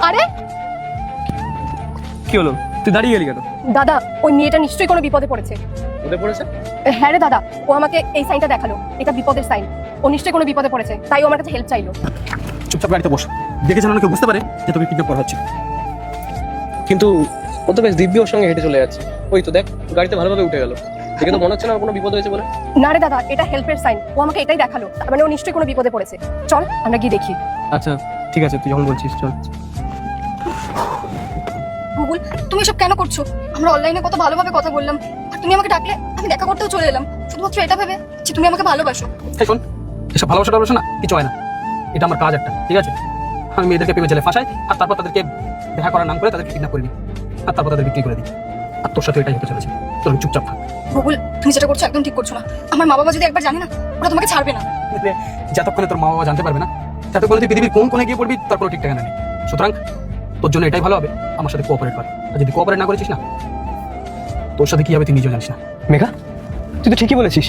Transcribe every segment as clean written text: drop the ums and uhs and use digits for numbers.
আরে কি হলো, তুই দাঁড়িয়ে গেলি কেন? দাদা, ওই মেয়েটা নিশ্চয়ই কোনো বিপদে পড়েছে। ওদের পড়েছে? হ্যাঁ রে দাদা, ও আমাকে এই সাইনটা দেখালো, এটা বিপদের সাইন। ও নিশ্চয়ই কোনো বিপদে পড়েছে, তাই ও আমার কাছে হেল্প চাইলো। চুপচাপ গাড়িতে বস, দেখে যেন কেউ বুঝতে পারে যে তোকে কিডন্যাপ করা হচ্ছে। কিন্তু ও তো বেশ দিব্যি ওর সঙ্গে হেঁটে চলে যাচ্ছে। ওই তো দেখ, গাড়িতে ভালোভাবে উঠে গেল। দেখে তো মনে হচ্ছে না ওর কোনো বিপদ হয়েছে বলে। না রে দাদা, এটা হেল্পের সাইন। ও আমাকে এটাই দেখালো, তার মানে ও নিশ্চয়ই কোনো বিপদে পড়েছে। চল আমরা গিয়ে দেখি। আচ্ছা ঠিক আছে, তুই যখন বলছিস চল। গুগল, তুমি এসব কেন করছো? আমরা অনলাইনে কত ভালোভাবে কথা বললাম, আর তুমি আমাকে ডাকলে আমি দেখা করতেও চলে এলাম, শুধুমাত্র এটা ভেবে যে তুমি আমাকে ভালোবাসো। এই শোন, এসব ভালোবাসা টালোবাসা না কিছু হয় না। এটা আমার কাজ একটা, ঠিক আছে? আমি মেয়েদেরকে পেয়ে জেলে ফাঁসাই, আর তারপর তাদেরকে দেখা করার নাম করে তাদেরকে কিডন্যাপ করে দিই, আর তারপর তাদের বিক্রি করে দিই। আর তোর সাথে এটাই হতে চলেছে। তোর চুপচাপ থাক। গুগল, তুমি যেটা করছো একদম ঠিক করছো না। আমার মা বাবা যদি একবার জানে না, ওরা তোমাকে ছাড়বে না। যতক্ষণে তোর মা বাবা জানতে পারবে না, ততক্ষণে তুই পৃথিবীর কোন কোণে গিয়ে পড়বি তার কোনো ঠিক ঠিকানা নেই। সুতরাং তোর জন্য এটাই ভালো হবে, আমার সাথে কোঅপারেট কর। আর যদি কোঅপারেট না করেছিস না, তোর সাথে কি হবে তুই নিজেও জানিস না। মেঘা, তুই তো ঠিকই বলেছিস।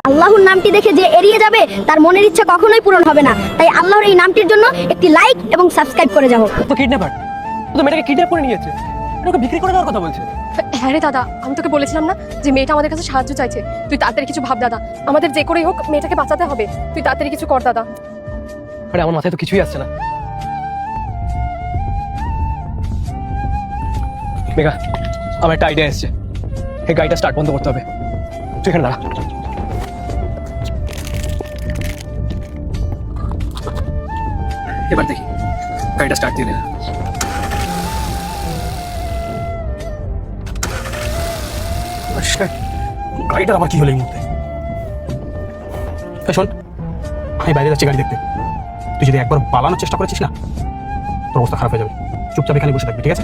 আল্লাহর নামটি দেখে যে এড়িয়ে যাবে তার মনের ইচ্ছা কখনোই পূরণ হবে না। তাই আল্লাহর এই নামটির জন্য একটি লাইক এবং সাবস্ক্রাইব করে যাও। তো কিডন্যাপার, ও তো মেয়েটাকে কিডন্যাপ করে নিয়েছে, ওকে বিক্রি করে দেওয়ার কথা বলছে। হ্যাঁ রে দাদা, আমি তোকে বলেছিলাম না যে মেয়েটা আমাদের কাছে সাহায্য চাইছে। তুই তাড়াতাড়ি কিছু ভাব দাদা, আমাদের যে করেই হোক মেয়েটাকে বাঁচাতে হবে। তুই তাড়াতাড়ি কিছু কর দাদা। আরে আমার মাথায় তো কিছুই আসছে না। মেঘা, আমার একটা আইডিয়া এসছে। এই গাড়িটা স্টার্ট বন্ধ করতে হবে। তুই এখানে দাঁড়া। এবার দেখি গাড়িটা স্টার্ট দিয়ে দে। গাড়িটার আবার কি হলো এই মুহূর্তে? এই শোন, আমি বাইরে যাচ্ছি গাড়ি দেখতে। তুই যদি একবার পালানোর চেষ্টা করেছিস না, তোর অবস্থা খারাপ হয়ে যাবে। চুপচাপ এখানে বসে থাকবি, ঠিক আছে?